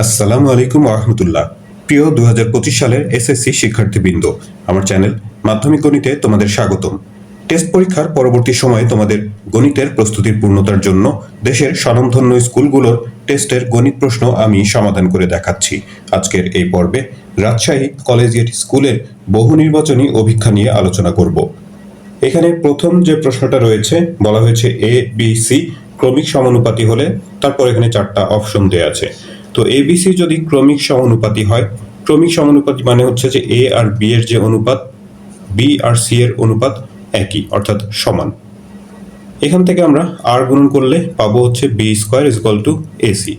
আসসালামু আলাইকুম রহমতুল্লাহ। প্রিয় 2025 সালের এসএসসি শিক্ষার্থীবৃন্দ, আমার চ্যানেল মাধ্যমিক গণিতে তোমাদের স্বাগতম। টেস্ট পরীক্ষার পরবর্তী সময়ে তোমাদের গণিতের প্রস্তুতির পূর্ণতার জন্য দেশের স্বনামধন্য স্কুলগুলোর টেস্টের গণিত প্রশ্ন আমি সমাধান করে দেখাচ্ছি। আজকের এই পর্বে রাজশাহী কলেজিয়েট স্কুলের বহু নির্বাচনী অভিক্ষা নিয়ে আলোচনা করব। এখানে প্রথম যে প্রশ্নটা রয়েছে, বলা হয়েছে এ বি সি ক্রমিক সমানুপাতি হলে, তারপর এখানে 4টা অপশন দেয়া আছে। তো এ বি সি যদি ক্রমিক সমানুপাতি হয়, ক্রমিক সমানুপাতি মানে হচ্ছে যে এ আর বি এর যে অনুপাত, বি আর সি এর অনুপাত একই, অর্থাৎ সমান। এখান থেকে আমরা আর গুণন করলে পাবো হচ্ছে B square is equal to AC.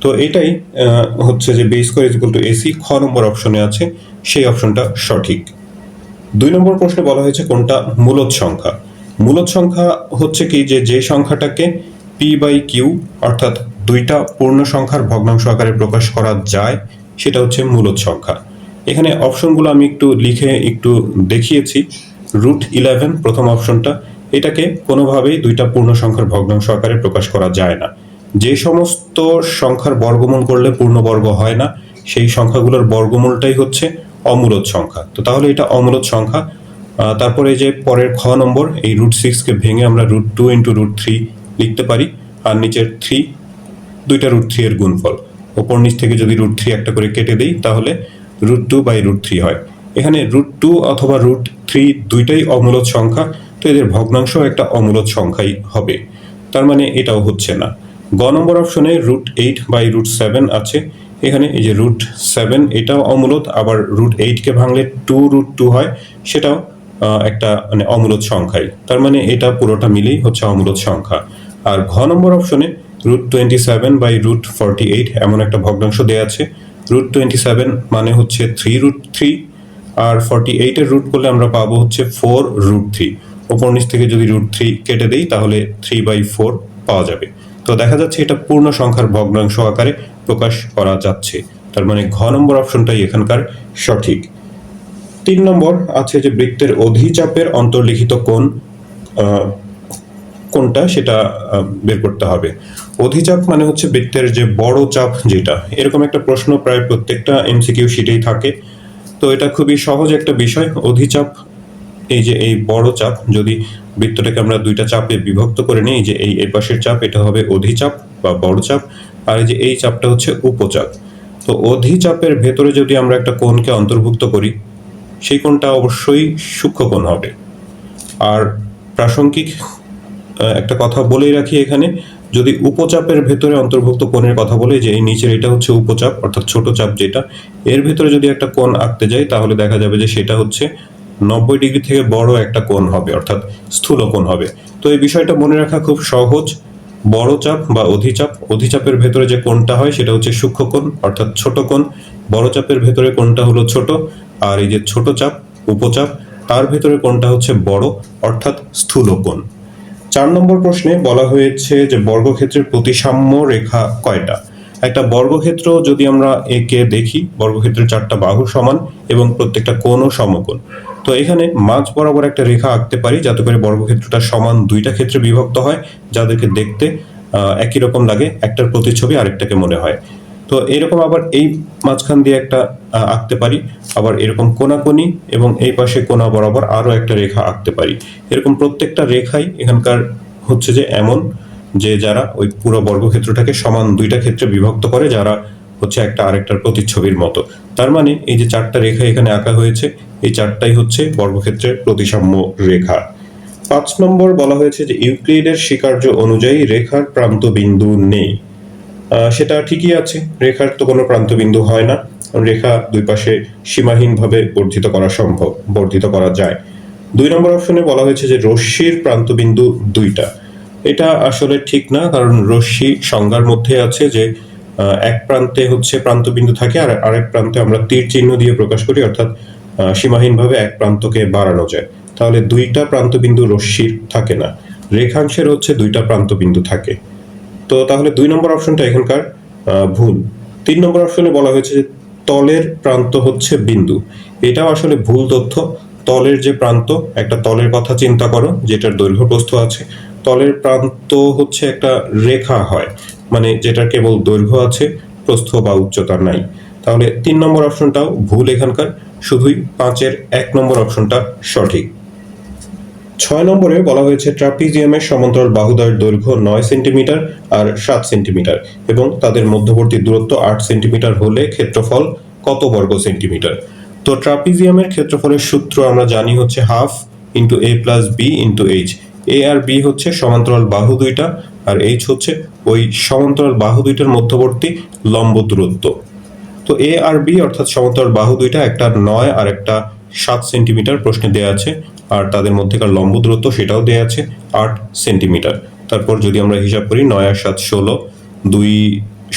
তো এটাই হচ্ছে যে B square is equal to AC খ নম্বর অপশনে আছে, সেই অপশনটা সঠিক। 2 নম্বর প্রশ্নে বলা হয়েছে কোনটা মূলদ সংখ্যা। মূলদ সংখ্যা হচ্ছে কি, যে সংখ্যাটাকে পি বাই কিউ অর্থাৎ দুইটা পূর্ণ সংখ্যার ভগ্নাংশ আকারে প্রকাশ করা যায়, সেটা হচ্ছে মূলদ সংখ্যা। এখানে অপশনগুলো আমি একটু লিখে একটু দেখিয়েছি। √11 প্রথম অপশনটা, এটাকে কোনোভাবেই দুইটা পূর্ণ সংখ্যার ভগ্নাংশ আকারে প্রকাশ করা যায় না। যে সমস্ত সংখ্যার বর্গমূল করলে পূর্ণবর্গ হয় না, সেই সংখ্যাগুলোর বর্গমূলটাই হচ্ছে অমূলদ সংখ্যা। তো তাহলে এটা অমূলদ সংখ্যা। তারপরে যে পরের খ নম্বর, এই √6 কে ভেঙে আমরা √2 × √3 লিখতে পারি, আর নিচের 3 দুইটা √3 এর গুণফল। ওপর নিচ থেকে যদি √3 একটা করে কেটে দেই, তাহলে √2/√3 হয়। এখানে √2 অথবা √3 দুইটাই অমূলদ সংখ্যা, তো এদের ভগ্নাংশ একটা অমূলদ সংখ্যাই হবে। তার মানে এটাও হচ্ছে না। গ নম্বর অপশনে √8/√7 আছে। এখানে এই যে √7 এটাও অমূলদ, আবার √8 কে ভাঙলে 2√2 হয়, সেটাও একটা মানে অমূলদ সংখ্যাই। তার মানে এটা পুরোটা মিলেই হচ্ছে অমূলদ সংখ্যা। আর ঘ নম্বর অপশনে √27/√48 এমন একটা ভগ্নাংশ দেয়া আছে। √27 মানে হচ্ছে 3√3, আর 48 এর রুট করলে আমরা পাবো হচ্ছে 4√3। ওপর নিচ থেকে যদি √3 কেটে দেই, তাহলে 3/4 পাওয়া যাবে। তো দেখা যাচ্ছে এটা পূর্ণ সংখ্যার ভগ্নাংশ আকারে প্রকাশ করা যাচ্ছে। তার মানে ঘ নম্বর অপশনটাই এখানকার সঠিক। 3 নম্বর আছে যে বৃত্তের অধিচাপের অন্তর্লিখিত কোণ কোনটা, সেটা বের করতে হবে। অধিচাপ মানে হচ্ছে বৃত্তের যে বড় চাপ, যেটা এরকম একটা প্রশ্ন প্রায় প্রত্যেকটা এমসিকিউ শিটেই থাকে। তো এটা খুবই সহজ একটা বিষয়। অধিচাপ, এই যে এই বড় চাপ, যদি বৃত্তটাকে আমরা দুইটা চাপে বিভক্ত করে নিই, যে এই পাশের চাপ এটা হবে অধিচাপ বা বড় চাপ, আর এই যে এই চাপটা হচ্ছে উপচাপ। তো অধিচাপের ভেতরে যদি আমরা একটা কোণকে অন্তর্ভুক্ত করি, সেই কোণটা অবশ্যই সূক্ষ্মকোণ হবে। আর প্রাসঙ্গিক একটা কথা বলেই রাখি এখানে, যদি উপচাপের ভেতরে অন্তর্ভুক্ত কোণের কথা বলে, যে এই নিচের এটা হচ্ছে উপচাপ অর্থাৎ ছোট চাপ যেটা, এর ভেতরে যদি একটা কোণ আঁকতে যাই, তাহলে দেখা যাবে যে সেটা হচ্ছে 90 ডিগ্রি থেকে বড় একটা কোণ হবে, অর্থাৎ স্থূল কোণ হবে। তো এই বিষয়টা মনে রাখা খুব সহজ। বড় চাপ বা অধিচাপ, অধিচাপের ভেতরে যে কোণটা হয় সেটা হচ্ছে সূক্ষ্মকোণ অর্থাৎ ছোট কোণ। বড় চাপের ভেতরে কোণটা হলো ছোট, আর এই যে ছোট চাপ উপচাপ, তার ভেতরে কোণটা হচ্ছে বড় অর্থাৎ স্থূল কোণ। 4 নম্বর প্রশ্নে বলা হয়েছে যে বর্গক্ষেত্রের প্রতিসাম্য রেখা কয়টা। একটা বর্গক্ষেত্র যদি আমরা একে দেখি, বর্গক্ষেত্রের 4টা বাহু সমান এবং প্রত্যেকটা কোণও সমকোণ। তো এখানে মাঝ বরাবর একটা রেখা আঁকতে পারি, যাতে করে বর্গক্ষেত্রটা সমান দুইটা ক্ষেত্রে বিভক্ত হয়, যাদেরকে দেখতে একই রকম লাগে, একটার প্রতিচ্ছবি আরেকটাকে মনে হয়। তো এরকম আবার এই মাঝখান দিয়ে একটা আঁকতে পারি, আবার এরকম কোনাকুনি এবং এই পাশে কোনা বরাবর আরো একটা রেখা আঁকতে পারি। এরকম প্রত্যেকটা রেখাই এখানকার হচ্ছে যে এমন, যে যারা ওই পুরো বর্গক্ষেত্রটাকে সমান দুইটা ক্ষেত্রে বিভক্ত করে, যারা হচ্ছে একটা আরেকটার প্রতিচ্ছবির মতো। তার মানে এই যে 4টা রেখা এখানে আঁকা হয়েছে, এই 4টাই হচ্ছে বর্গক্ষেত্রের প্রতিসাম্য রেখা। 5 নম্বর বলা হয়েছে যে ইউক্লিডের স্বীকার্য অনুযায়ী রেখার প্রান্তবিন্দু নেই। সেটা ঠিকই আছে, রেখার তো কোনো প্রান্তবিন্দু হয় না। রেখা দুই পাশে সীমাহীনভাবে বর্ধিত করা যায়। 2 নম্বর অপশনে বলা হয়েছে যে রশ্মির প্রান্তবিন্দু 2টা। এটা আসলে ঠিক না, কারণ রশ্মি সংজ্ঞার মধ্যে আছে যে এক প্রান্তে হচ্ছে প্রান্তবিন্দু থাকে, আর আরেক প্রান্তে আমরা তীর চিহ্ন দিয়ে প্রকাশ করি, অর্থাৎ সীমাহীনভাবে এক প্রান্তকে বাড়ানো যায়। তাহলে 2টা প্রান্তবিন্দু রশ্মির থাকে না, রেখাংশের হচ্ছে 2টা প্রান্তবিন্দু থাকে। তো তাহলে 2 নম্বর অপশনটা এখানকার ভুল। 3 নম্বর অপশনে বলা হয়েছে যে তলের প্রান্ত হচ্ছে বিন্দু। এটাও আসলে ভুল তথ্য। তলের যে প্রান্ত, একটা তলের কথা চিন্তা করো, যেটার দৈর্ঘ্য প্রস্থ আছে। তলের প্রান্ত হচ্ছে একটা রেখা হয়, মানে যেটার কেবল দৈর্ঘ্য আছে প্রস্থ বা উচ্চতা নাই। তাহলে 3 নম্বর অপশনটাও ভুল এখানকার, শুধুই 5-এর 1 নম্বর অপশনটা সঠিক। 6 নম্বরে বলা হয়েছে ট্রাপিজিয়ামের সমান্তরাল বাহুদ্বয়ের দৈর্ঘ্য 9 সেন্টিমিটার আর 7 সেন্টিমিটার এবং তাদের মধ্যবর্তী দূরত্ব 8 সেন্টিমিটার হলে ক্ষেত্রফল কত বর্গ সেন্টিমিটার। তো ট্রাপিজিয়ামের ক্ষেত্রফলের সূত্র আমরা জানি হচ্ছে half into a plus B into H. A আর বি হচ্ছে সমান্তরাল বাহু দুইটা, আর এইচ হচ্ছে ওই সমান্তরাল বাহু দুইটার মধ্যবর্তী লম্ব দূরত্ব। তো এ আর বি অর্থাৎ সমান্তরাল বাহু দুইটা, একটা 9 আর একটা 7 সেন্টিমিটার প্রশ্নে দেওয়া আছে, আর তাদের মধ্যেকার লম্ব দূরত্ব সেটাও দেওয়া আছে 8 সেন্টিমিটার। তারপর যদি আমরা হিসাব করি 9 আর 7 16, 2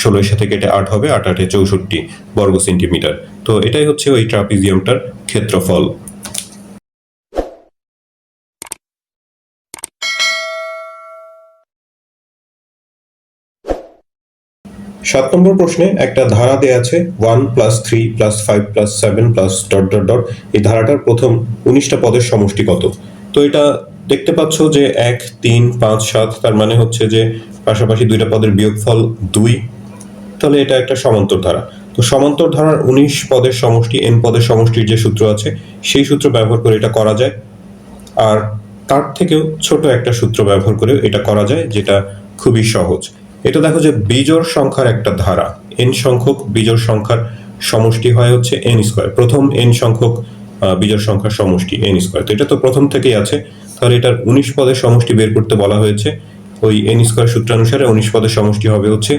16 এর সাথে কেটে 8 হবে, 8 8 64 বর্গ সেন্টিমিটার। তো এটাই হচ্ছে ওই ট্রাপিজিয়ামটার ক্ষেত্রফল। 7 নম্বর প্রশ্নে একটা ধারা দেয়া আছে 1 + 3 + 5 + 7 +... এই ধারাটার প্রথম 19টা পদের সমষ্টি কত। তো এটা দেখতে পাচ্ছ যে 1 3 5 7, তার মানে হচ্ছে যে পাশাপাশি দুইটা পদের বিয়োগফল 2, তাহলে এটা একটা সমান্তর ধারা। তো সমান্তর ধারার 19 পদের সমষ্টি n পদের সমষ্টির যে সূত্র আছে সেই সূত্র ব্যবহার করে এটা করা যায়, আর তার থেকেও ছোট একটা সূত্র ব্যবহার করে এটা করা যায় যেটা খুবই সহজ। এটা দেখো যে বিজোড় সংখ্যার একটা ধারা, n সংখ্যক বিজোড় সংখ্যার সমষ্টি হয় হচ্ছে n স্কয়ার। প্রথম n সংখ্যক বিজোড় সংখ্যার সমষ্টি n স্কয়ার। তো এটা তো প্রথম থেকেই আছে, তাহলে এটার 19 পদের সমষ্টি বের করতে বলা হয়েছে। ওই n স্কয়ার সূত্রানুসারে 19 পদের সমষ্টি হবে হচ্ছে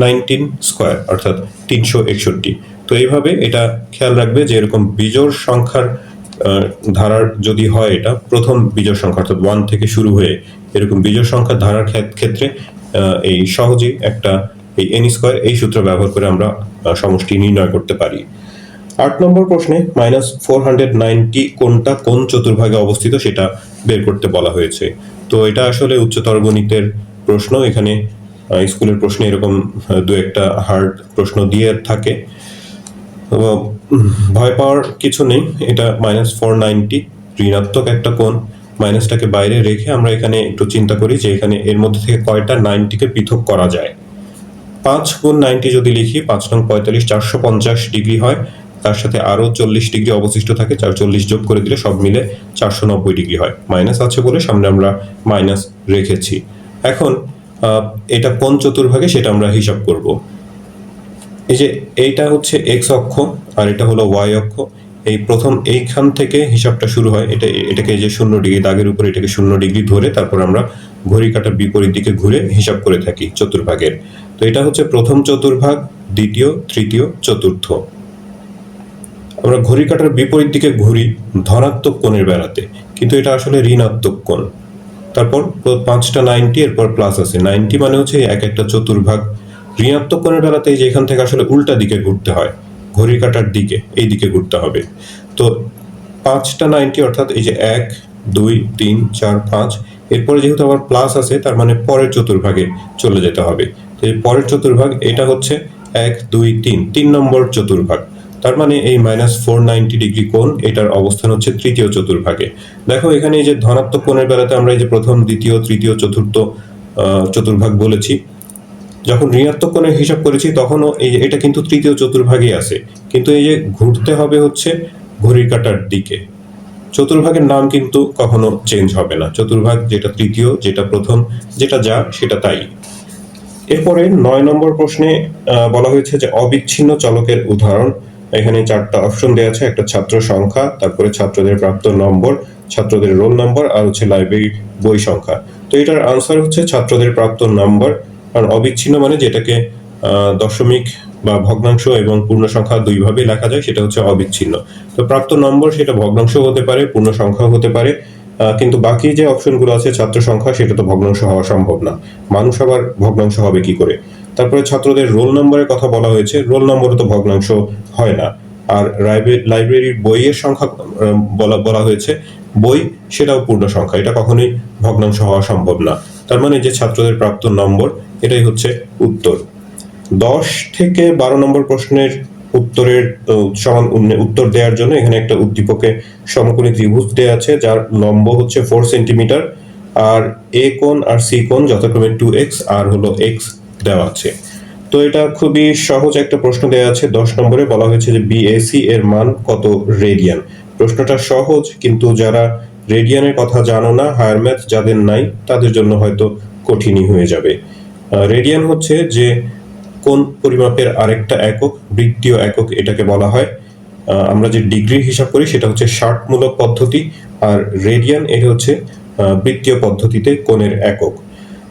19 স্কয়ার অর্থাৎ 361। তো এইভাবে এটা খেয়াল রাখবে যে এরকম বিজোড় সংখ্যার ধারার যদি হয়, এটা প্রথম বিজোড় সংখ্যা অর্থাৎ 1 থেকে শুরু হয়ে এরকম বিজোড় সংখ্যার ধারার ক্ষেত্রে এই সহজেই একটা এই n স্কয়ার এই সূত্র ব্যবহার করে আমরা সমষ্টি নির্ণয় করতে পারি। 8 নম্বর প্রশ্নে -490 কোনটা কোন চতুর্ভাগে অবস্থিত সেটা বের করতে বলা হয়েছে। তো এটা আসলে উচ্চতর গণিতের প্রশ্ন। এখানে স্কুলের প্রশ্নে এরকম দু একটা হার্ড প্রশ্ন দিয়ে থাকে, ভয় পাওয়ার কিছু নেই। এটা -490 ঋণাত্মক একটা কোণ, মাইনাসটাকে বাইরে রেখে আমরা এখানে একটু চিন্তা করি যে এখানে এর মধ্যে থেকে কয়টা 90কে পৃথক করা যায়। 5 × 90 যদি লিখি 5 নং 45 450 ডিগ্রি হয়, তার সাথে আরো 40 ডিগ্রি অবশিষ্ট থাকে, 40 যোগ করে দিলে সব মিলে 490 ডিগ্রি হয়। মাইনাস আছে বলে সামনে আমরা মাইনাস রেখেছি। এখন এটা কোন চতুর্ভাগে সেটা আমরা হিসাব করব। এই যে এইটা হচ্ছে এক্স অক্ষ আর এটা হলো ওয়াই অক্ষ। এই প্রথম এইখান থেকে হিসাবটা শুরু হয়। এটাকে যে 0 ডিগ্রি দাগের উপর এটাকে 0 ডিগ্রি ধরে তারপর আমরা ঘড়ি কাঁটার বিপরীত দিকে ঘুরে হিসাব করে থাকি চতুর্ভাগের। তো এটা হচ্ছে প্রথম চতুর্ভাগ, দ্বিতীয়, তৃতীয়, চতুর্থ। আমরা ঘড়ি কাঁটার বিপরীত দিকে ঘুরি ধনাত্মক কোণের বেড়াতে, কিন্তু এটা আসলে ঋণাত্মক কোণ। তারপর 5টা 90, এরপর প্লাস আছে 90, মানে হচ্ছে এক একটা চতুর্ভাগ। ঋণাত্মক কোণের বেলাতে এই যে এখান থেকে আসলে উল্টা দিকে ঘুরতে হয়, ঘড়ি কাঁটার দিকে, এই দিকে ঘুরতে হবে। তো 5টা 90 অর্থাৎ এই যে 1 2 3 4 5, এরপরে যেহেতু আবার প্লাস আছে তার মানে পরের চতুর্ভাগে চলে যেতে হবে। তো এই পরের চতুর্ভাগ এটা হচ্ছে 1 2 3 3 নম্বর চতুর্ভাগ। তার মানে এই -490 ডিগ্রি কোণ এটার অবস্থান হচ্ছে তৃতীয় চতুর্ভাগে। দেখো এখানে এই যে ধনাত্মক কোণের বেলাতে আমরা এই যে প্রথম, দ্বিতীয়, তৃতীয়, চতুর্থ চতুর্ভাগ বলেছি, যখন ঋণাত্মক কোণের হিসাব করেছি তখনও এই যে এটা কিন্তু তৃতীয় চতুর্ভাগই আছে, কিন্তু এই যে ঘুরতে হবে হচ্ছে ঘড়ির কাঁটার দিকে। চতুর্ভাগের নাম কিন্তু কখনো চেঞ্জ হবে না, চতুর্ভাগ যেটা তৃতীয়, যেটা প্রথম, যেটা যা সেটা তাই। এরপরে 9 নম্বর প্রশ্নে বলা হয়েছে যে অবিচ্ছিন্ন চলকের উদাহরণ। এখানে 4টা অপশন দেওয়া আছে, একটা ছাত্র সংখ্যা, তারপরে ছাত্রদের প্রাপ্ত নম্বর, ছাত্রদের রোল নম্বর, আর হচ্ছে লাইব্রেরি বই সংখ্যা। তো এটার আনসার হচ্ছে ছাত্রদের প্রাপ্ত নম্বর। কারণ অবিচ্ছিন্ন মানে যেটাকে দশমিক বা ভগ্নাংশ এবং পূর্ণ সংখ্যা দুইভাবে লেখা যায় সেটা হচ্ছে অবিচ্ছিন্ন। তো প্রাপ্ত নম্বর সেটা ভগ্নাংশ হতে পারে, পূর্ণ সংখ্যা হতে পারে, কিন্তু বাকি যে অপশনগুলো আছে ছাত্র সংখ্যা সেটা তো ভগ্নাংশ হওয়া সম্ভব না, মানুষ আবার ভগ্নাংশ হবে কি করে। তারপরে ছাত্রদের রোল নম্বরের কথা বলা হয়েছে, রোল নম্বরও তো ভগ্নাংশ হয় না। আর লাইব্রেরির বইয়ের সংখ্যা বলা হয়েছে, বই সেটাও পূর্ণ সংখ্যা, এটা কখনোই ভগ্নাংশ হওয়া সম্ভব না। তার মানে যে ছাত্রদের প্রাপ্ত নম্বর এটাই হচ্ছে উত্তর। 10 থেকে 12 নম্বর প্রশ্নের উত্তরের উত্তর দেওয়ার জন্য এখানে একটা উদ্দীপকে সমকোণী ত্রিভুজ দেওয়া আছে যার লম্ব হচ্ছে 4 সেন্টিমিটার, আর এ কোণ আর সি কোণ যথাক্রমে 2x আর হলো x দেওয়া আছে। তো তো এটা খুবই সহজ একটা প্রশ্ন দেওয়া আছে 10 নম্বরে, বলা হয়েছে যে বিএসি এর মান কত রেডিয়ান। প্রশ্নটা সহজ, কিন্তু যারা রেডিয়ানের কথা জানো না, হায়ার ম্যাথ যাদের নাই তাদের জন্য হয়তো কঠিনই হয়ে যাবে। রেডিয়ান হচ্ছে যে কোন পরিমাপের আরেকটা একক, বৃত্তীয় একক এটাকে বলা হয়। আমরা যে ডিগ্রি হিসাব করি সেটা হচ্ছে ষাটমূলক পদ্ধতি, আর রেডিয়ান এটা হচ্ছে বৃত্তীয় পদ্ধতিতে কোণের একক।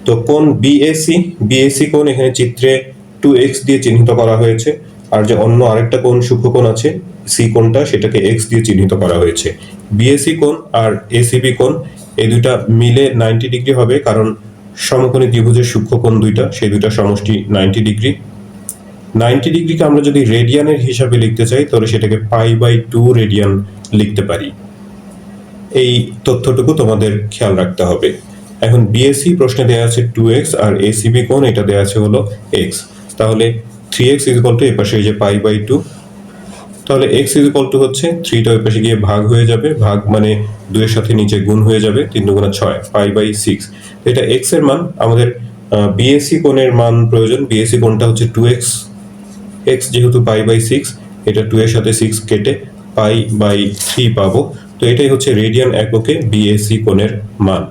তো কোণ বিএসি কোণ এখানে চিত্রে 2x দিয়ে চিহ্নিত করা হয়েছে, আর যে অন্য আরেকটা কোণ সূক্ষ্মকোণ আছে সি কোণটা, সেটাকে x দিয়ে চিহ্নিত করা হয়েছে। বিএসি কোণ আর এসিবি কোণ এই দুইটা মিলে 90 ডিগ্রি হবে, কারণ সমকোণী ত্রিভুজের সূক্ষ্মকোণ দুইটা, সেই দুইটা সমষ্টি 90 ডিগ্রি। 90 ডিগ্রিকে আমরা যদি রেডিয়ানের হিসাবে লিখতে চাই তাহলে সেটাকে π/2 রেডিয়ান লিখতে পারি। এই তথ্যটুকু তোমাদের খেয়াল রাখতে হবে। এখন বিএসি প্রশ্নে দেওয়া আছে 2x, আর এসিবি কোণ এটা দেওয়া আছে হলো x। তাহলে 3x এই পাশে যে π/2, তাহলে x হচ্ছে 3টা ওই পাশে গিয়ে ভাগ হয়ে যাবে, ভাগ মানে 2 এর সাথে নিচে গুণ হয়ে যাবে, 3 দুগুণা 6, π/6। এটা x এর মান। আমাদের বিএসি কোণের মান প্রয়োজন। বিএসি কোণটা হচ্ছে 2x, x যেহেতু π/6, এটা 2 এর সাথে 6 কেটে π/3 পাবো। তো এটাই হচ্ছে রেডিয়ান এককে বিএসি কোণের মান।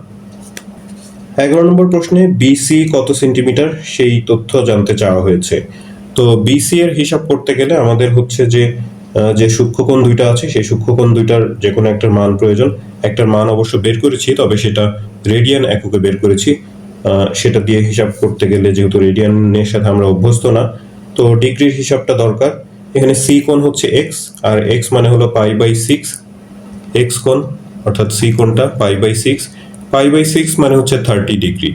11 নম্বর প্রশ্নে বিসি কত সেন্টিমিটার সেই তথ্য জানতে চাওয়া হয়েছে। তো বিসি এর হিসাব করতে গেলে আমাদের হচ্ছে যে সূক্ষ্মকোণ দুইটা আছে সেই সূক্ষ্মকোণ দুইটার যে কোনো একটার মান প্রয়োজন। একটার মান অবশ্য বের করেছি, তবে সেটা রেডিয়ান এককে বের করেছি। সেটা দিয়ে হিসাব করতে গেলে যেহেতু রেডিয়ানের সাথে আমরা অভ্যস্ত না, তো ডিগ্রির হিসাবটা দরকার। এখানে সি কোণ হচ্ছে এক্স, আর এক্স মানে হলো π/6, এক্স কোণ অর্থাৎ সি কোণটা π/6। π/6 মানে হচ্ছে 30 ডিগ্রি।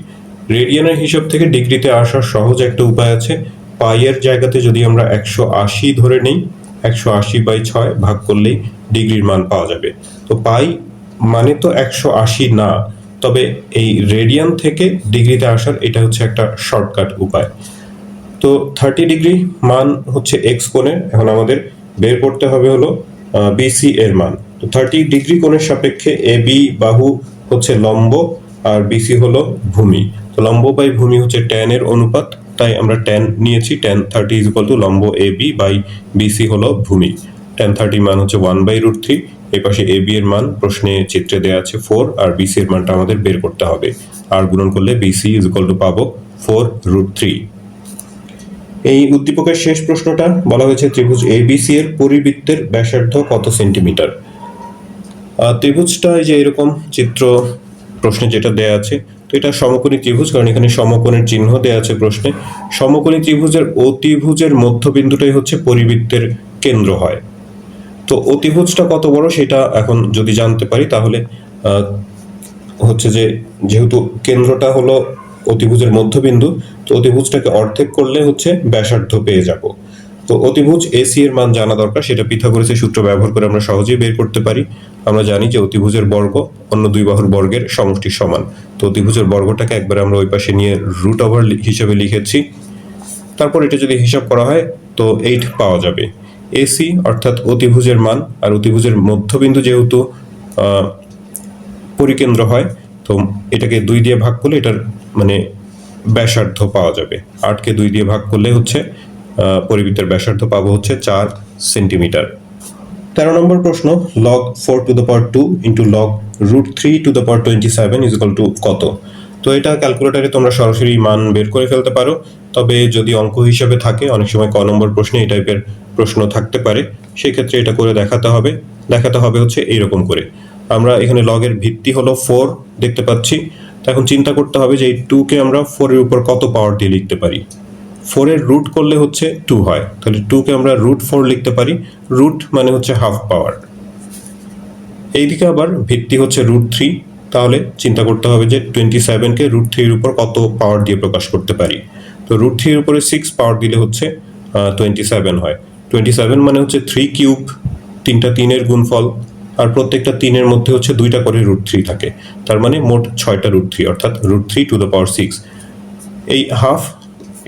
রেডিয়ানের হিসাব থেকে ডিগ্রিতে আসার সহজ একটা উপায় আছে। পাই এর জায়গাতে যদি আমরা 180 ধরে নেই, 180/6 ভাগ করলেই ডিগ্রির মান পাওয়া যাবে। তো পাই মানে তো 180 না, তবে এই রেডিয়ান থেকে ডিগ্রিতে আসার এটা হচ্ছে একটা শর্টকাট উপায়। তো 30 ডিগ্রি মান হচ্ছে এক্স কোণের। এখন আমাদের বের করতে হবে হলো বিসি এর মান। তো 30 ডিগ্রি কোণের সাপেক্ষে এবি বাহু হচ্ছে লম্ব, আর বিসি হলো ভূমি। তো লম্ব বাই ভূমি হচ্ছে tan এর অনুপাত, তাই আমরা tan নিয়েছি। tan 30 লম্ব এবি বাই বিসি হলো ভূমি। tan 30 মান হচ্ছে 1/√3। এই পাশে এবি এর মান প্রশ্নে চিত্রে দেওয়া আছে 4, আর বিসি এর মানটা আমাদের বের করতে হবে। আর গুণন করলে বিসি পাবো 4√3। এই উদ্দীপকের শেষ প্রশ্নটা বলা হয়েছে ত্রিভুজ এবিসি এর পরিবৃত্তের ব্যাসার্ধ কত সেন্টিমিটার। ত্রিভুজটা যে এরকম চিত্র প্রশ্নে যেটা দেয়া আছে, তো এটা সমকোণী ত্রিভুজ, কারণ এখানে সমকোণের চিহ্ন দেয়া আছে প্রশ্নে। সমকোণী ত্রিভুজের অতিভুজের মধ্যবিন্দুটাই হচ্ছে পরিবৃত্তের কেন্দ্র হয়। তো অতিভুজটা কত বড় সেটা এখন যদি জানতে পারি তাহলে হচ্ছে যে যেহেতু কেন্দ্রটা হলো অতিভুজের মধ্যবিন্দু, তো অতিভুজটাকে অর্ধেক করলে হচ্ছে ব্যাসার্ধ পেয়ে যাব। তো অতিভুজ এসি এর মান জানা দরকার, সেটা পিথাগোরাসের সূত্র ব্যবহার করে আমরা সহজেই বের করতে পারি। আমরা জানি যে অতিভুজের বর্গ অন্য দুই বাহুর বর্গের সমষ্টির সমান। তো অতিভুজের বর্গটাকে একবার আমরা ওই পাশে নিয়ে √ওভার হিসেবে লিখেছি। তারপর এটা যদি হিসাব করা হয় তো 8 পাওয়া যাবে। এসি অর্থাৎ অতিভুজের মান, আর অতিভুজের মধ্যবিন্দু যেহেতু পরিকেন্দ্র হয়, তো এটাকে 2 দিয়ে ভাগ করলে এটার মানে ব্যাসার্ধ পাওয়া যাবে। 8কে 2 দিয়ে ভাগ করলে হচ্ছে পরিবৃত্তের ব্যাসার্ধ পাবো হচ্ছে 4 সেন্টিমিটার। 13 নম্বর প্রশ্ন, log 4⁻2 ইন্টু log √3⁻27 কত। তো এটা ক্যালকুলেটরে তোমরা সরাসরি মান বের করে ফেলতে পারো, তবে যদি অঙ্ক হিসাবে থাকে অনেক সময় ক নম্বর প্রশ্নে এই টাইপের প্রশ্ন থাকতে পারে, সেই ক্ষেত্রে এটা করে দেখাতে হবে হচ্ছে এইরকম করে। আমরা এখানে লগের ভিত্তি হলো 4 দেখতে পাচ্ছি। তো এখন চিন্তা করতে হবে যে এই 2কে আমরা 4 এর উপর কত পাওয়ার দিয়ে লিখতে পারি। 4 এর রুট করলে হচ্ছে 2 হয়, তাহলে 2কে আমরা √4 লিখতে পারি। রুট মানে হচ্ছে হাফ পাওয়ার। এইদিকে আবার ভিত্তি হচ্ছে √3, তাহলে চিন্তা করতে হবে যে 27কে √3 এর উপর কত পাওয়ার দিয়ে প্রকাশ করতে পারি। তো √3 এর উপরে 6 পাওয়ার দিলে হচ্ছে 27 হয়। 27 মানে হচ্ছে 3 কিউব, 3টা 3 এর গুণফল, আর প্রত্যেকটা 3 এর মধ্যে হচ্ছে 2টা করে √3 থাকে, তার মানে মোট 6টা √3 অর্থাৎ √3⁶। এই হাফ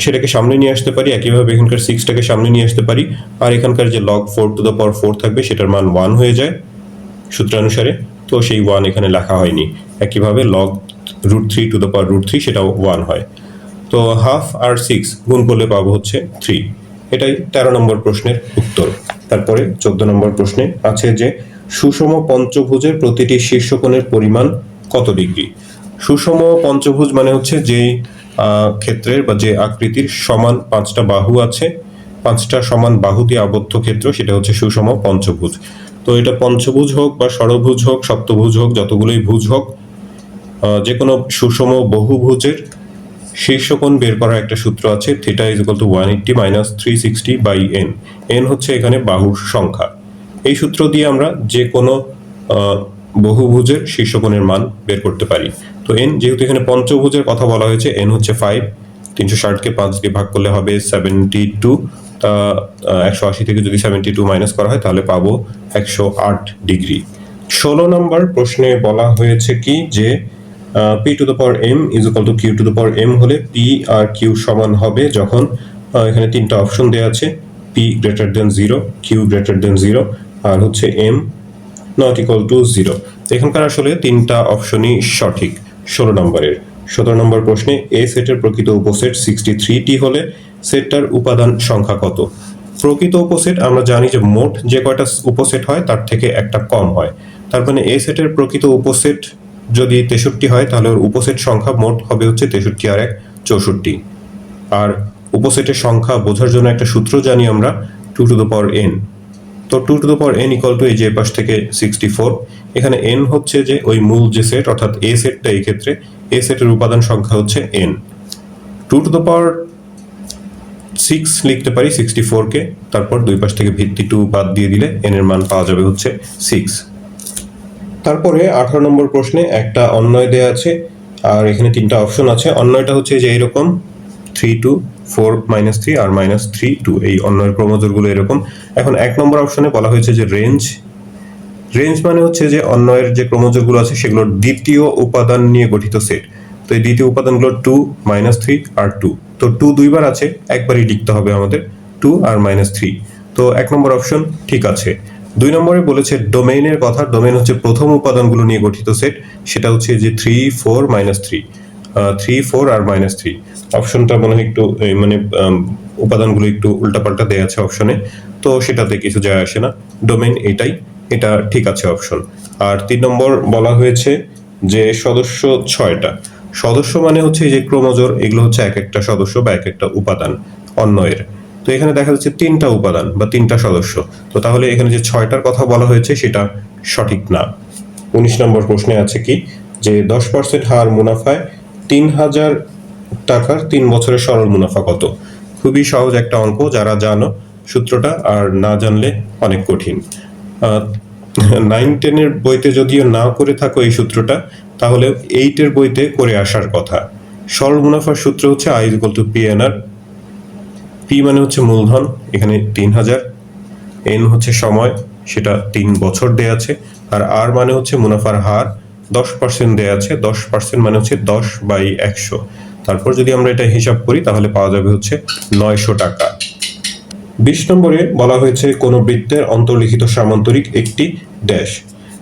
সেটাকে সামনে নিয়ে আসতে পারি, একইভাবে এখানকার 6টাকে সামনে নিয়ে আসতে পারি, আর এখানকার যে log 4⁴ থাকবে সেটার মান 1 হয়ে যায় সূত্রানুসারে। তো সেই 1 এখানে লেখা হয়নি। একইভাবে log √3⁵ সেটাও 1 হয়। তো হাফ আর 6 গুণ করলে পাবো হচ্ছে 3। এটাই 13 নম্বর প্রশ্নের উত্তর। তারপরে 14 নম্বর প্রশ্নে আছে যে সুষম পঞ্চভুজের প্রতিটি শীর্ষকোণের পরিমাণ কত ডিগ্রি। সুষম পঞ্চভুজ মানে হচ্ছে যে ক্ষেত্রের বা যে আকৃতির সমান 5টা বাহু আছে, 5টা সমান বাহু দিয়ে আবদ্ধ ক্ষেত্র, সেটা হচ্ছে সুষম পঞ্চভুজ। তো এটা পঞ্চভুজ হোক বা ষড়ভুজ হোক, সপ্তভুজ হোক, যতগুলোই ভুজ হোক, যে কোনো সুষম বহুভুজের শীর্ষকোণ বের করার একটা সূত্র আছে, theta is equal to 180 minus 360 by n. N হচ্ছে এখানে বাহুর সংখ্যা। এই সূত্র দিয়ে আমরা যে কোনো বহুভুজের শীর্ষকোণের মান বের করতে পারি। তো এন যেহেতু এখানে পঞ্চভুজের কথা বলা হয়েছে, এন হচ্ছে 5, 360কে 5 দিয়ে ভাগ করলে হবে 72। তা 180 থেকে যদি 72 মাইনাস করা হয় তাহলে পাবো 108 ডিগ্রি। 16 নম্বর প্রশ্নে বলা হয়েছে কি যে p to the power m is equal two q to the power m হলে p আর q সমান হবে যখন এখানে তিনটা অপশন দেওয়া আছে, p greater than 0, q greater than 0, আর হচ্ছে m নট ইকুয়াল টু 0। এখানকার আসলে তিনটা অপশনই সঠিক 16 নম্বরের। 17 নম্বর প্রশ্নে a সেটের প্রকৃত উপসেট 63টি হলে সেটটার উপাদান সংখ্যা কত। প্রকৃত উপসেট আমরা জানি যে মোট যে কয়টা উপসেট হয় তার থেকে একটা কম হয়। তার মানে a সেটের প্রকৃত উপসেট যদি 63 হয় তাহলে ওর উপসেট সংখ্যা মোট হবে হচ্ছে 63 আর 1 64। আর উপসেটের সংখ্যা বোঝার জন্য একটা সূত্র জানি আমরা, 2 টু দ্য পাওয়ার n। তো 2 to the power n equal to এই যে পাশ থেকে 64। এখানে n হচ্ছে যে ওই মূল যে সেট, অর্থাৎ a সেটটা, এই ক্ষেত্রে a সেটের উপাদান সংখ্যা হচ্ছে n। 2 টু দ্য পাওয়ার 6 লিখতে পারি 64 কে, তারপর দুই পাশ থেকে ভিত্তি 2 বাদ দিয়ে দিলে n এর মান পাওয়া যাবে হচ্ছে 6। তারপরে 18 নম্বর প্রশ্নে একটা অন্বয় দেয়া আছে আর এখানে তিনটা অপশন আছে। অন্বয়টা হচ্ছে যে এরকম 3 2 4 -3 আর -3 2, এই অন্বয়ের ক্রমজোড়গুলো এরকম। এখন 1 নম্বর অপশনে বলা হয়েছে যে রেঞ্জ। রেঞ্জ মানে হচ্ছে যে অন্বয়ের যে ক্রমজোড়গুলো আছে সেগুলোর দ্বিতীয় উপাদান নিয়ে গঠিত সেট। তো এই দ্বিতীয় উপাদানগুলো 2 -3 আর 2। তো 2 দুইবার আছে, একবারই লিখতে হবে আমাদের 2 আর -3। তো 1 নম্বর অপশন ঠিক আছে। 2 নম্বরে বলেছে ডোমেইনের কথা। ডোমেইন হচ্ছে প্রথম উপাদানগুলো নিয়ে গঠিত সেট, সেটা হচ্ছে যে 3 4 -3, 3 4 আর -3। অপশনটা মনে হয় একটু মানে উপাদানগুলো একটু উল্টাপাল্টা দেয়া আছে অপশনে, তো সেটাতে কিছু যায় আসে না। ডোমেইন এটাই, এটা ঠিক আছে অপশন। আর 3 নম্বর বলা হয়েছে যে সদস্য 6টা। সদস্য মানে হচ্ছে এই যে ক্রোমোজোর, এগুলো হচ্ছে এক একটা সদস্য বা এক একটা উপাদান অন্বয়ের। তো এখানে দেখা যাচ্ছে 3টা উপাদান বা 3টা সদস্য, তো তাহলে এখানে যে 6টার কথা বলা হয়েছে সেটা সঠিক না। 19 নম্বর প্রশ্নে আছে কি যে 10% হার মুনাফায় 3000 টাকার 3 বছরের সরল মুনাফা কত। খুবই সহজ একটা অঙ্ক, যারা জানো সূত্রটা, আর না জানলে অনেক কঠিন। 9-10 বইতে যদিও না করে থাকো এই সূত্রটা, তাহলে 8 বইতে করে আসার কথা। সরল মুনাফার সূত্র হচ্ছে I = PNR। P মানে হচ্ছে মূলধন, এখানে 3000, N হচ্ছে সময়, সেটা 3 বছর দেয়া আছে, আর R মানে হচ্ছে মুনাফার হার, 10% দেয়া আছে। 10% মানে হচ্ছে 10/100। তারপর যদি আমরা এটা হিসাব করি তাহলে পাওয়া যাবে হচ্ছে 900 টাকা। 20 নম্বরে বলা হয়েছে কোন বৃত্তের অন্তর্লিখিত সামান্তরিক একটি ড্যাশ।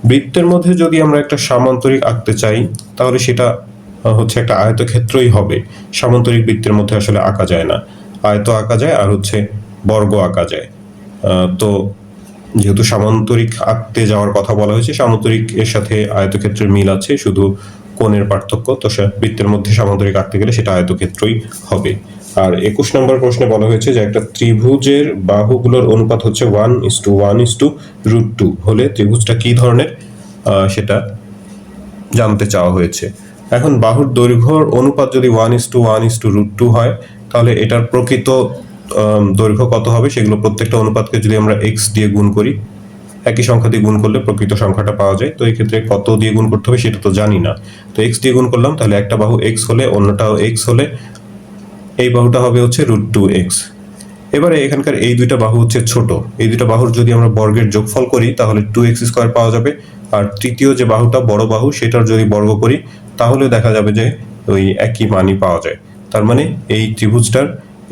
বৃত্তের মধ্যে যদি আমরা একটা সামান্তরিক আঁকতে চাই তাহলে সেটা হচ্ছে একটা আয়তক্ষেত্রই হবে। সামান্তরিক বৃত্তের মধ্যে আসলে আঁকা যায় না, আয়ত আঁকা যায় আর হচ্ছে বর্গ আঁকা যায়। তো যেহেতু সামান্তরিক আঁকতে যাওয়ার কথা বলা হয়েছে, সামান্তরিক এর সাথে আয়তক্ষেত্রের মিল আছে, শুধু কোণের পার্থক্য। তো বৃত্তের মধ্যে সামান্তরিক আঁকতে গেলে সেটা আয়তক্ষেত্রই হবে। আর 21 নম্বর প্রশ্নে বলা হয়েছে যে একটা ত্রিভুজের বাহুগুলোর অনুপাত হচ্ছে 1:1:√2 হলে ত্রিভুজটা কি ধরনের সেটা জানতে চাওয়া হয়েছে। এখন বাহুর দৈর্ঘ্যর অনুপাত যদি 1:1:√2 হয় তাহলে এটার প্রকৃত দৈর্ঘ্য কত হবে, সেগুলো প্রত্যেকটা অনুপাতকে যদি আমরা x দিয়ে গুণ করি, একই সংখ্যা দিয়ে গুণ করলে প্রকৃত সংখ্যাটা পাওয়া যায়। তো এই ক্ষেত্রে কত দিয়ে গুণ করতে হবে সেটা তো জানি না, তো x দিয়ে গুণ করলাম, তাহলে একটা বাহু x হলে অন্যটাও x হলে এই বাহুটা হবে হচ্ছে √2x। এবারে এখানকার এই দুইটা বাহু হচ্ছে ছোট, এই দুইটা বাহুর যদি আমরা বর্গের যোগফল করি তাহলে 2x² পাওয়া যাবে। আর তৃতীয় যে বাহুটা বড় বাহু, সেটার যদি বর্গ করি তাহলে দেখা যাবে যে ওই একই মানই পাওয়া যায়। তার মানে এই ত্রিভুজটার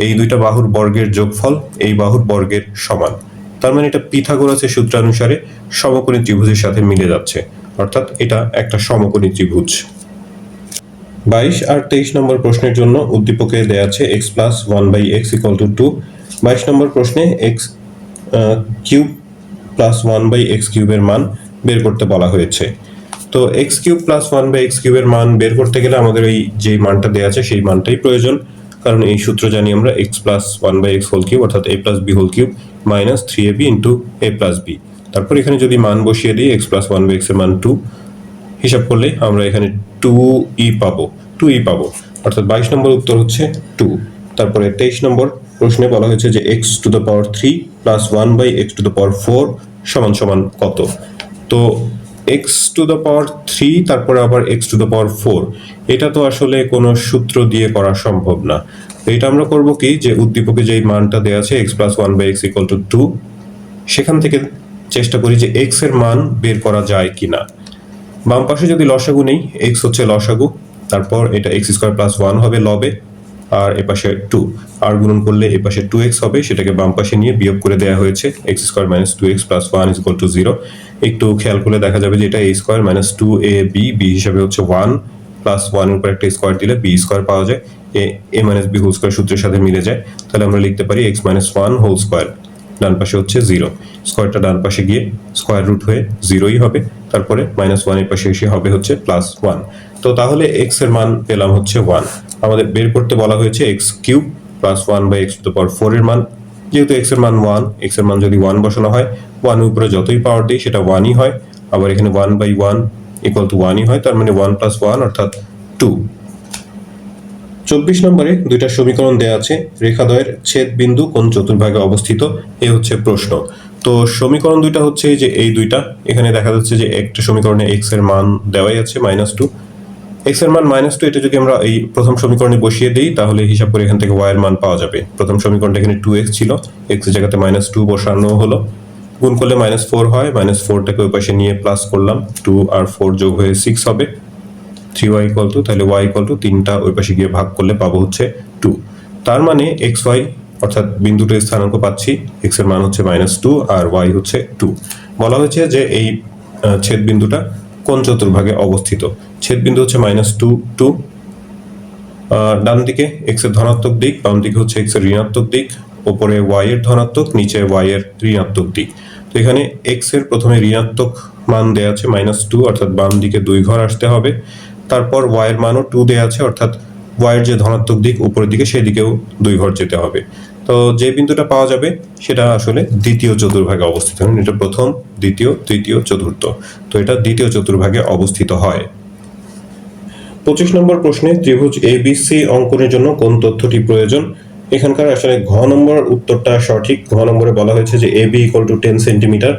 এই দুইটা বাহুর বর্গের যোগফল এই বাহুর বর্গের সমান। তার মানে এটা পিথাগোরাসের সূত্রানুসারে সমকোণী ত্রিভুজের সাথে মিলে যাচ্ছে, অর্থাৎ এটা একটা সমকোণী ত্রিভুজ। 22 আর 23 নম্বর প্রশ্নের জন্য উদ্দীপকে দেয়া আছে x plus 1/x equal to 2। 22 নম্বর প্রশ্নে x কিউব প্লাস 1/x কিউবের মান বের করতে বলা হয়েছে। তো x কিউব প্লাস 1/x কিউবের মান বের করতে গেলে আমাদের এই যে মানটা দেয়া আছে সেই মানটাই প্রয়োজন, কারণ এই সূত্র জানি আমরা x plus 1/x whole cube অর্থাৎ a plus b whole cube minus 3ab into a plus b। তারপর এখানে যদি মান বসিয়ে দিই x প্লাস 1/x এর মান 2, হিসাব করলে আমরা এখানে 2e পাবো অর্থাৎ 22 নম্বর উত্তর হচ্ছে 2। তারপরে 23 নম্বর প্রশ্নে বলা হয়েছে যে x to the power 3 plus 1/x to the power 4 সমান সমান কত। তো x টু দ্য পাওয়ার 3 তারপরে আবার x টু দ্য পাওয়ার 4, এটা তো আসলে কোনো সূত্র দিয়ে করা সম্ভব না। তো এটা আমরা করব কি, যে উদ্দীপকে যেই মানটা দেওয়া আছে x plus 1/x equal to 2, সেখান থেকে চেষ্টা করি যে x এর মান বের করা যায় কিনা। বাম পাশে যদি লসাগু নেই, x হচ্ছে লসাগু, তারপর এটা x স্কয়ার প্লাস 1 হবে লবে, আর এপাশে 2 আর গুণন করলে এপাশে 2x হবে, সেটাকে বাম পাশে নিয়ে বিয়োগ করে দেওয়া হয়েছে x square minus 2x plus 1 is equal two 0। একটু খেয়াল করলে দেখা যাবে যে এটা a square minus 2ab, b হিসাবে হচ্ছে 1 প্লাস 1 এর উপর একটা স্কয়ার দিলে b স্কয়ার পাওয়া যায়, a minus b whole square সূত্রের সাথে মিলে যায়। তাহলে আমরা লিখতে পারি x মাইনাস 1 হোল স্কয়ার, ডান পাশে হচ্ছে 0, স্কয়ারটা ডান পাশে গিয়ে স্কয়ার রুট হয়ে 0ই হবে, তারপরে মাইনাস 1 এর পাশে এসে হবে হচ্ছে প্লাস 1। তো তাহলে x এর মান পেলাম হচ্ছে 1। আমাদের বের করতে বলা হয়েছে x cube plus 1/x to the power 4 এর মান। যেহেতু x এর মান 1, x এর মান যদি 1 বসানো হয়, 1 এর উপরে যতই পাওয়ার দিই সেটা 1ই হয়, আবার এখানে 1/1 ইকুয়াল টু 1ই হয়, তার মানে 1 প্লাস 1 অর্থাৎ 2। 24 নম্বরে দুইটা সমীকরণ দেয়া আছে, রেখাদ্বয়ের ছেদ বিন্দু কোন চতুর্ভাগে অবস্থিত, এই হচ্ছে প্রশ্ন। তো সমীকরণ দুইটা হচ্ছে যে এই দুইটা, এখানে দেখা যাচ্ছে যে একটা সমীকরণে x এর মান দেওয়াই আছে -2, x এর মান -2, এটা যদি আমরা এই প্রথম সমীকরণে বসিয়ে দিই তাহলে হিসাব করে এখান থেকে y এর মান পাওয়া যাবে। প্রথম সমীকরণটা এখানে 2x ছিল, x এর জায়গাতে -2 বসানো হলো, গুণ করলে -4 হয়, -4টাকে ওই পাশে নিয়ে প্লাস করলাম, 2 আর 4 যোগ হয়ে 6 হবে, 3y ইকুয়াল টু, তাহলে y ইকুয়াল টু 3টা ওই পাশে গিয়ে ভাগ করলে পাবো হচ্ছে 2। তার মানে xy অর্থাৎ বিন্দুটির স্থানাঙ্ক পাচ্ছি, x এর মান হচ্ছে -2 আর y হচ্ছে 2। বলা হয়েছে যে এই ছেদ বিন্দুটা কোন চতুর্ভাগে অবস্থিত। ছেদ বিন্দু হচ্ছে -2, 2, ডান দিকে x এর ধনাত্মক দিক, বাম দিকে হচ্ছে x এর ঋণাত্মক দিক, উপরে y এর ধনাত্মক, নিচে y এর ঋণাত্মক দিক। তো এখানে x এর প্রথমে ঋণাত্মক মান দেয়া আছে -2 অর্থাৎ বাম দিকে 2 ঘর আসতে হবে, তারপর y এর মানও 2 দেয়া আছে অর্থাৎ y এর যে ধনাত্মক দিক উপরের দিকে সেদিকেও 2 ঘর যেতে হবে। তো যে বিন্দুটা পাওয়া যাবে সেটা আসলে দ্বিতীয় চতুর্ভাগে অবস্থিত, এটা প্রথম, দ্বিতীয়, তৃতীয়, চতুর্থ, তো এটা দ্বিতীয় চতুর্ভাগে অবস্থিত হয়। 25 নম্বর প্রশ্নে ত্রিভুজ ABC অঙ্কনের জন্য কোন তথ্যটি প্রয়োজন। এখানকার আসলে ঘ নম্বর উত্তরটা সঠিক। ঘ নম্বরে বলা হয়েছে যে AB equal to 10 centimetre,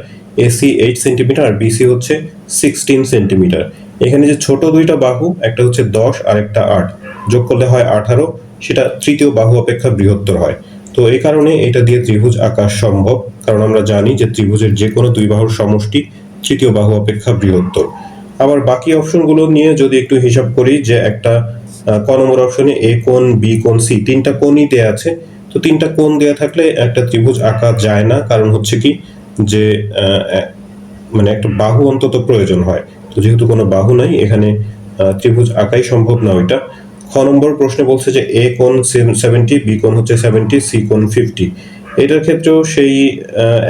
AC 8 centimetre আর BC হচ্ছে 16 সেন্টিমিটার। এখানে যে ছোট দুইটা বাহু, একটা হচ্ছে 10 আর একটা 8, যোগ করলে হয় 18, সেটা তৃতীয় বাহু অপেক্ষা বৃহত্তর হয়। তো এই কারণে এটা দিয়ে ত্রিভুজ আঁকা সম্ভব, কারণ আমরা জানি যে ত্রিভুজের যে কোনো দুই বাহুর সমষ্টি তৃতীয় বাহু অপেক্ষা বৃহত্তর। আবার বাকি অপশনগুলো নিয়ে যদি একটু হিসাব করি, যে একটা ক নম্বর অপশনে এ কোণ, বি কোণ, সি, তিনটা কোণই দেয়া আছে। তো তিনটা কোণ দেয়া থাকলে একটা ত্রিভুজ আঁকা যায় না, কারণ হচ্ছে কি যে মানে একটা বাহু অন্তত প্রয়োজন হয়। তো যেহেতু কোনো বাহু নাই, এখানে ত্রিভুজ আঁকাই সম্ভব না ওইটা। খ নম্বর প্রশ্নে বলছে যে এ কোণ 70, বি কোণ হচ্ছে 70, সি কোণ 50। এটার ক্ষেত্রেও সেই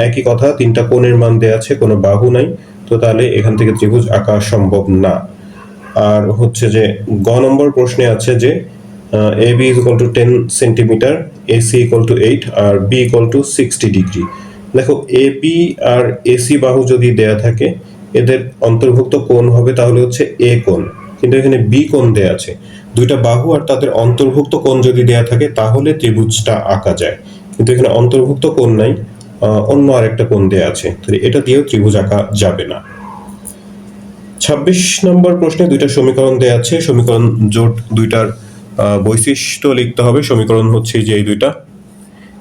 একই কথা, তিনটা কোণের মান দেয়া আছে, কোনো বাহু নাই, তো তাহলে এখান থেকে ত্রিভুজ আঁকা সম্ভব না। আর হচ্ছে যে গ নম্বর প্রশ্নে আছে যে AB is equal to 10 centimetre, AC equal to 8 আর B equal to 60 ডিগ্রি। দেখো AB আর AC বাহু যদি দেয়া থাকে, এদের অন্তর্ভুক্ত কোণ হবে তাহলে হচ্ছে A কোণ, কিন্তু এখানে B কোণ দেয়া আছে। দুইটা বাহু আর তাদের অন্তর্ভুক্ত কোণ যদি দেয়া থাকে তাহলে ত্রিভুজটা আঁকা যায়, কিন্তু এখানে অন্তর্ভুক্ত কোণ নাই, অন্য আরেকটা কোণ দেয়া আছে, তাহলে এটা দিয়েও ত্রিভুজ আঁকা যাবে না। 26 নম্বর প্রশ্নে দুইটা সমীকরণ দেয়া আছে, সমীকরণ জোট দুইটার বৈশিষ্ট্য লিখতে হবে। সমীকরণ হচ্ছে যে এই দুইটা,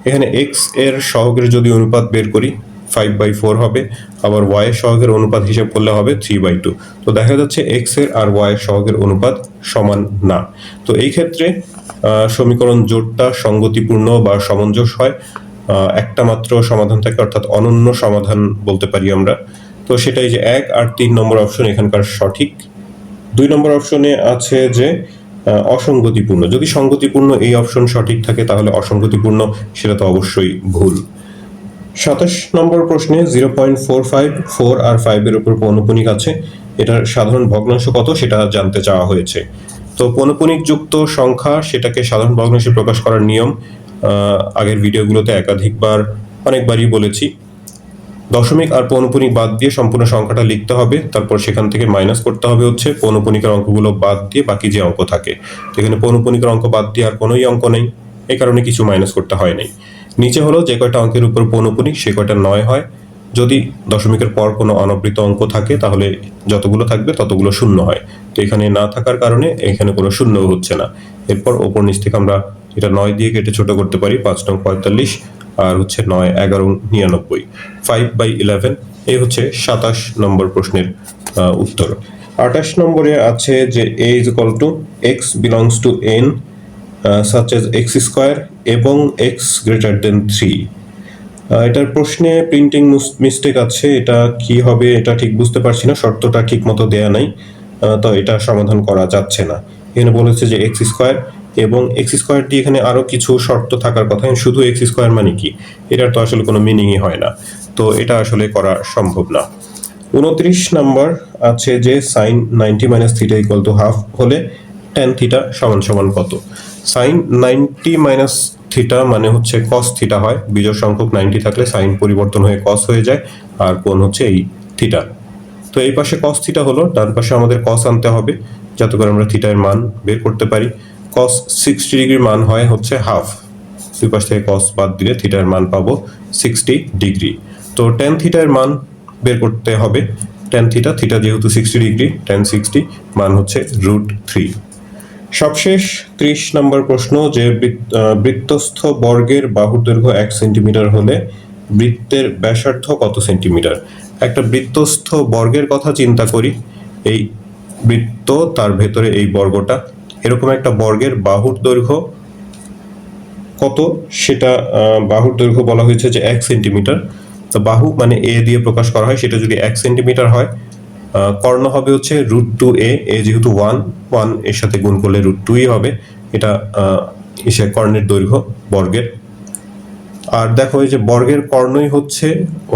এখানে x এর সহগের যদি অনুপাত বের করি 5/4 হবে, আবার y এর সহগের অনুপাত হিসাব করলে হবে 3/2। তো দেখা যাচ্ছে x এর আর y এর সহগের অনুপাত সমান না। তো এই ক্ষেত্রে সমীকরণ জোটটা সঙ্গতিপূর্ণ বা সামঞ্জস্য হয়, একটা মাত্র সমাধান থাকে, অর্থাৎ অনন্য সমাধান বলতে পারি আমরা। তো সেটাই যে 1 আর 3 নম্বর অপশন এখানকার সঠিক। 2 নম্বর অপশনে আছে যে অসঙ্গতিপূর্ণ। যদি সঙ্গতিপূর্ণ এই অপশন সঠিক থাকে তাহলে অসঙ্গতিপূর্ণ সেটা তো অবশ্যই ভুল। 27 নম্বর প্রশ্নে 0.45, 4 আর 5 এর উপর পৌনঃপুনিক আছে, এটার সাধারণ ভগ্নাংশ কত সেটা জানতে চাওয়া হয়েছে। তো পৌনঃপুনিক যুক্ত সংখ্যা সেটাকে সাধারণ ভগ্নাংশে প্রকাশ করার নিয়ম আগের ভিডিওগুলোতে একাধিকবার অনেকবারই বলেছি। দশমিক আর পৌনঃপুনিক বাদ দিয়ে সম্পূর্ণ সংখ্যাটা লিখতে হবে, তারপর সেখান থেকে মাইনাস করতে হবে হচ্ছে পৌনঃপুনিকের অঙ্কগুলো বাদ দিয়ে বাকি যে অঙ্ক থাকে। তো এখানে পৌনঃপুনিকের অঙ্ক বাদ দিয়ে আর কোনোই অঙ্ক নেই, এই কারণে কিছু মাইনাস করতে হয় নাই। নিচে হলো যে কয়টা অঙ্কের উপর পৌনঃপুনিক সে কয়টা 9 হয়। যদি দশমিকের পর কোনো অনাবৃত অঙ্ক থাকে তাহলে যতগুলো থাকবে ততগুলো শূন্য হয়। তো এখানে না থাকার কারণে এখানে কোনো শূন্য হচ্ছে না। এরপর ওপর নিচ থেকে আমরা এটা 9 দিয়ে কেটে ছোট করতে পারি, 5 নং 45 আর হচ্ছে 9, 11, 99, 5/11। এই হচ্ছে 27 নম্বর প্রশ্নের উত্তর। 28 নম্বরে আছে যে a is equal to x belongs to n such as x square এবং x greater than 3। এটার প্রশ্নে প্রিন্টিং মিস্টেক আছে, এটা কি হবে এটা ঠিক বুঝতে পারছি না, শর্তটা ঠিক মতো দেয়া নাই, তো এটা সমাধান করা যাচ্ছে না। এখানে বলেছে যে এক্স স্কোয়ার এবং এক্স স্কোয়ার দিয়ে এখানে আরো কিছু শর্ত থাকার কথা, শুধু এক্স স্কোয়ার মানে কি, এটার তো আসলে কোনো মিনিংই হয় না, তো এটা আসলে করা সম্ভব না। 29 নাম্বার আছে যে sine 90 minus theta equal to half হলে ট্যান থিটা সমান সমান কত। সাইন 90 মাইনাস থিটা মানে হচ্ছে কস থিটা হয়, বিজোড় সংখ্যক 90 থাকলে সাইন পরিবর্তন হয়ে কস হয়ে যায়, আর কোণ হচ্ছে এই থিটা। তো এই পাশে কস থিটা হলো, ডান পাশে আমাদের কস আনতে হবে যাতে করে আমরা থিটার মান বের করতে পারি। কস 60 ডিগ্রির মান হয় হচ্ছে হাফ, দুই পাশ থেকে কস বাদ দিলে থিটার মান পাবো 60 ডিগ্রি। তো ট্যান থিটার মান বের করতে হবে, ট্যান থিটা, থিটা যেহেতু 60 ডিগ্রি, ট্যান 60 মান হচ্ছে √3। সবশেষ 30 নম্বর প্রশ্ন যে বৃত্তস্থ বর্গের বাহুর দৈর্ঘ্য 1 সেন্টিমিটার হলে বৃত্তের ব্যাসার্ধ কত সেন্টিমিটার। একটা বৃত্তস্থ বর্গের কথা চিন্তা করি, এই বৃত্ত তার ভেতরে এই বর্গটা, এরকম একটা বর্গের বাহুর দৈর্ঘ্য কত সেটা বাহুর দৈর্ঘ্য বলা হয়েছে যে 1 সেন্টিমিটার। তো বাহু মানে এ দিয়ে প্রকাশ করা হয়, সেটা যদি 1 সেন্টিমিটার হয়, কর্ণ হবে হচ্ছে √2a, এ যেহেতু 1 এর সাথে গুণ করলে √2ই হবে, এটা এসে কর্ণের দৈর্ঘ্য বর্গের। আর দেখো এই যে বর্গের কর্ণই হচ্ছে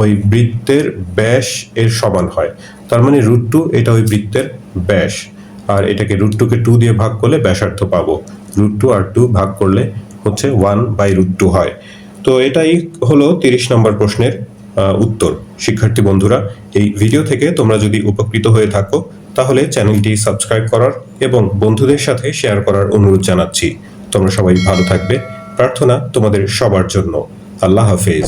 ওই বৃত্তের ব্যাস এর সমান হয়, তার মানে √2 এটা ওই বৃত্তের ব্যাস, আর এটাকে √2 কে 2 দিয়ে ভাগ করলে ব্যাসার্ধ পাবো, √2 আর 2 ভাগ করলে হচ্ছে 1/√2 হয়। তো এটাই হলো 30 নম্বর প্রশ্নের উত্তর। শিক্ষার্থী বন্ধুরা, এই ভিডিও থেকে তোমরা যদি উপকৃত হয়ে থাকো তাহলে চ্যানেলটি সাবস্ক্রাইব করার এবং বন্ধুদের সাথে শেয়ার করার অনুরোধ জানাচ্ছি। তোমরা সবাই ভালো থাকবে, প্রার্থনা তোমাদের সবার জন্য। আল্লাহ হাফেজ।